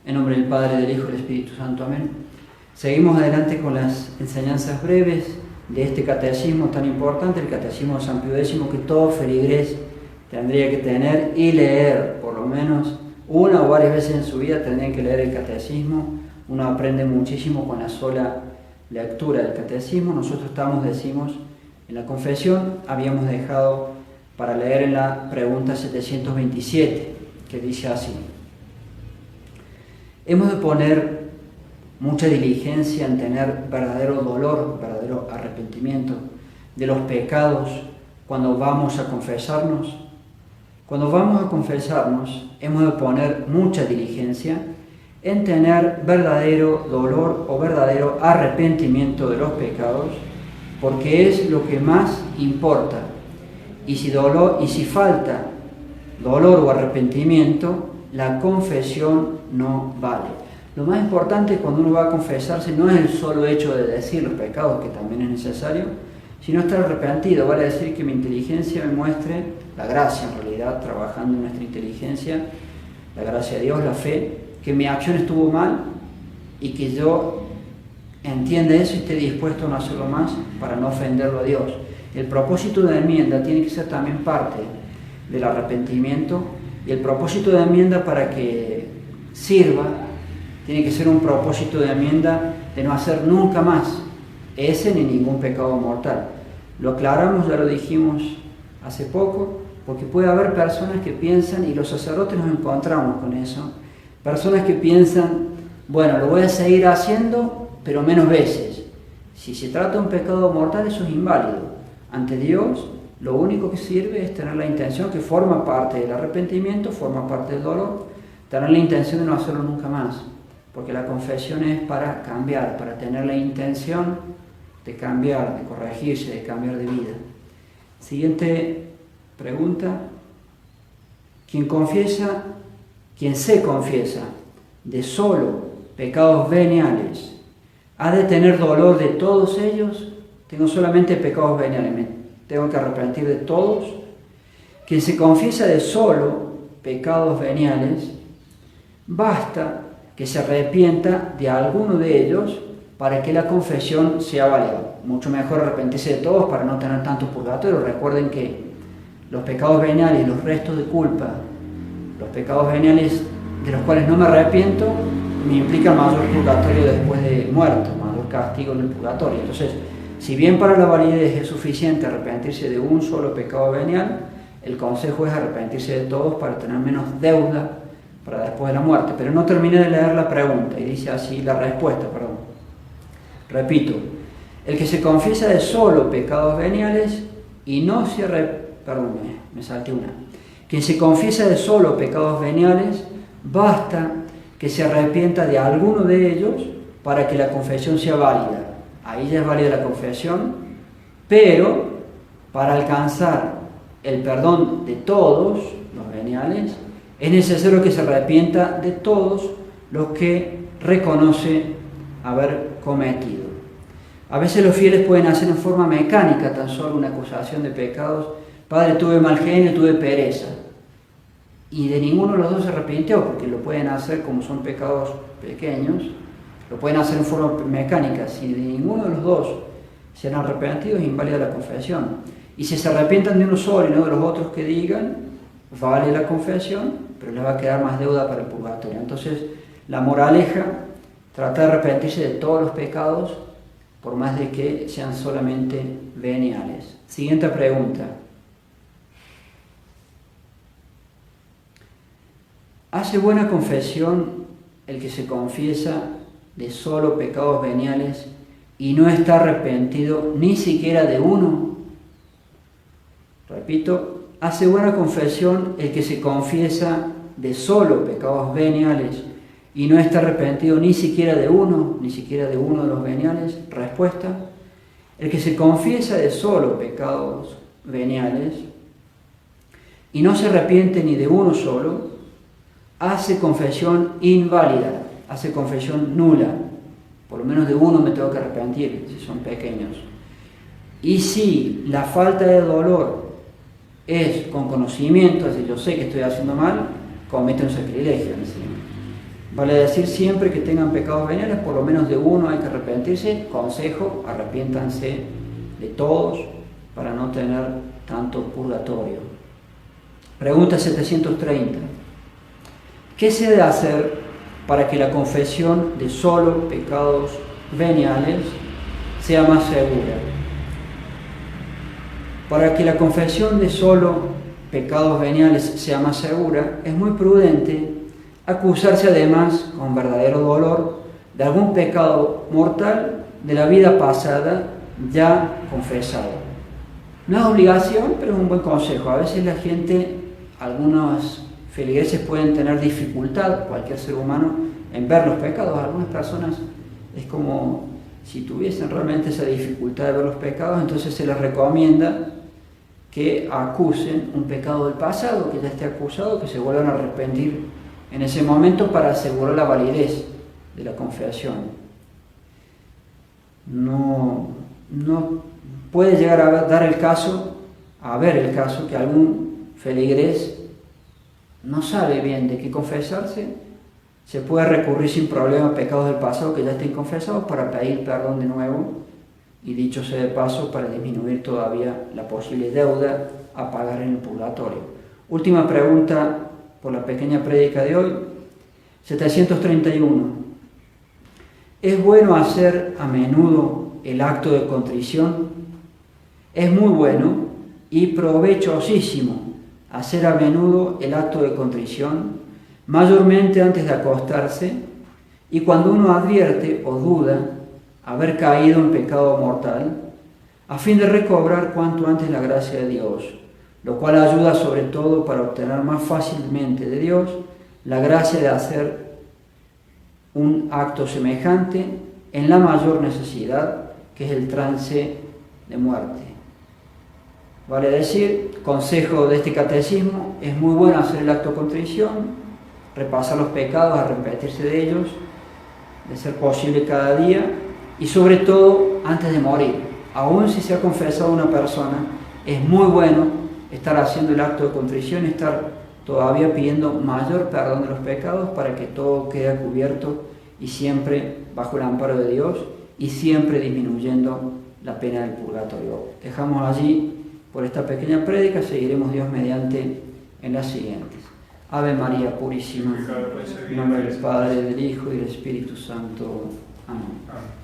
En nombre del Padre, del Hijo y del Espíritu Santo. Amén. Seguimos adelante con las enseñanzas breves de este catecismo tan importante, el Catecismo de San Pío X, que todo feligrés tendría que tener y leer, por lo menos una o varias veces en su vida tendrían que leer el catecismo. Uno aprende muchísimo con la sola lectura del catecismo. Nosotros decimos, en la confesión, habíamos dejado para leer en la pregunta 727, que dice así: hemos de poner mucha diligencia en tener verdadero dolor, verdadero arrepentimiento de los pecados cuando vamos a confesarnos. Cuando vamos a confesarnos, hemos de poner mucha diligencia en tener verdadero dolor o verdadero arrepentimiento de los pecados, porque es lo que más importa. Y si falta dolor o arrepentimiento, la confesión no vale. Lo más importante cuando uno va a confesarse no es el solo hecho de decir los pecados, que también es necesario, sino estar arrepentido. Vale decir que mi inteligencia me muestre, la gracia en realidad, trabajando en nuestra inteligencia, la gracia de Dios, la fe, que mi acción estuvo mal y que yo entienda eso y esté dispuesto a no hacerlo más para no ofenderlo a Dios. El propósito de enmienda tiene que ser también parte del arrepentimiento, y el propósito de enmienda, para que sirva, tiene que ser un propósito de enmienda de no hacer nunca más ese ni ningún pecado mortal. Lo aclaramos, ya lo dijimos hace poco, porque puede haber personas que piensan, y los sacerdotes nos encontramos con eso, personas que piensan, bueno, lo voy a seguir haciendo, pero menos veces. Si se trata de un pecado mortal, eso es inválido. Ante Dios, lo único que sirve es tener la intención, que forma parte del arrepentimiento, forma parte del dolor, tener la intención de no hacerlo nunca más. Porque la confesión es para cambiar, para tener la intención de cambiar, de corregirse, de cambiar de vida. Siguiente pregunta. Quien se confiesa de solo pecados veniales, ¿ha de tener dolor de todos ellos? Tengo solamente pecados veniales, me tengo que arrepentir de todos. Quien se confiesa de solo pecados veniales, basta que se arrepienta de alguno de ellos para que la confesión sea válida. Mucho mejor arrepentirse de todos para no tener tanto purgatorio. Recuerden que los pecados veniales, los restos de culpa, los pecados veniales de los cuales no me arrepiento, me implican mayor purgatorio después de muerto, mayor castigo en el purgatorio. Entonces, si bien para la validez es suficiente arrepentirse de un solo pecado venial, el consejo es arrepentirse de todos para tener menos deuda para después de la muerte. Pero no terminé de leer la pregunta, y dice así la respuesta, Repito, el que se confiesa de solo pecados veniales y no se me salté una. Quien se confiesa de solo pecados veniales, basta que se arrepienta de alguno de ellos para que la confesión sea válida. Ahí ya es válida la confesión, pero para alcanzar el perdón de todos los veniales, es necesario que se arrepienta de todos los que reconoce haber cometido. A veces los fieles pueden hacer en forma mecánica tan solo una acusación de pecados. Padre, tuve mal genio, tuve pereza. Y de ninguno de los dos se arrepintió, porque lo pueden hacer como son pecados pequeños, lo pueden hacer en forma mecánica. Si de ninguno de los dos se han arrepentido, es inválida la confesión. Y si se arrepientan de uno solo y no de los otros que digan, vale la confesión, pero les va a quedar más deuda para el purgatorio. Entonces, la moraleja, trata de arrepentirse de todos los pecados, por más de que sean solamente veniales. Siguiente pregunta. ¿Hace buena confesión el que se confiesa de solo pecados veniales y no está arrepentido ni siquiera de uno? Repito, ¿hace buena confesión el que se confiesa de solo pecados veniales y no está arrepentido ni siquiera de uno de los veniales? Respuesta: el que se confiesa de solo pecados veniales y no se arrepiente ni de uno solo, hace confesión inválida, hace confesión nula. Por lo menos de uno me tengo que arrepentir, si son pequeños. Y si la falta de dolor es con conocimiento, es decir, yo sé que estoy haciendo mal, comete un sacrilegio encima. Vale decir, siempre que tengan pecados veniales, por lo menos de uno hay que arrepentirse. Consejo, arrepiéntanse de todos para no tener tanto purgatorio. Pregunta 730. ¿Qué se debe hacer para que la confesión de solo pecados veniales sea más segura? Para que la confesión de solo pecados veniales sea más segura, es muy prudente acusarse además con verdadero dolor de algún pecado mortal de la vida pasada ya confesado. No es obligación, pero es un buen consejo. A veces la gente, algunos feligreses pueden tener dificultad, cualquier ser humano, en ver los pecados. Algunas personas es como si tuviesen realmente esa dificultad de ver los pecados, entonces se les recomienda que acusen un pecado del pasado, que ya esté acusado, que se vuelvan a arrepentir en ese momento para asegurar la validez de la confesión. No puede llegar a ver el caso que algún feligrés no sabe bien de qué confesarse. Se puede recurrir sin problema a pecados del pasado que ya estén confesados para pedir perdón de nuevo, y dicho sea de paso, para disminuir todavía la posible deuda a pagar en el purgatorio. Última pregunta por la pequeña prédica de hoy, 731. ¿Es bueno hacer a menudo el acto de contrición? Es muy bueno y provechosísimo hacer a menudo el acto de contrición, mayormente antes de acostarse y cuando uno advierte o duda haber caído en pecado mortal, a fin de recobrar cuanto antes la gracia de Dios, lo cual ayuda sobre todo para obtener más fácilmente de Dios la gracia de hacer un acto semejante en la mayor necesidad, que es el trance de muerte. Vale decir, consejo de este catecismo, es muy bueno hacer el acto de contrición, repasar los pecados, arrepentirse de ellos, de ser posible cada día, y sobre todo antes de morir. Aún si se ha confesado una persona, es muy bueno estar haciendo el acto de contrición, estar todavía pidiendo mayor perdón de los pecados para que todo quede cubierto y siempre bajo el amparo de Dios y siempre disminuyendo la pena del purgatorio. Dejamos allí por esta pequeña prédica, seguiremos Dios mediante en las siguientes. Ave María Purísima, en nombre del Padre, del Hijo y del Espíritu Santo. Amén.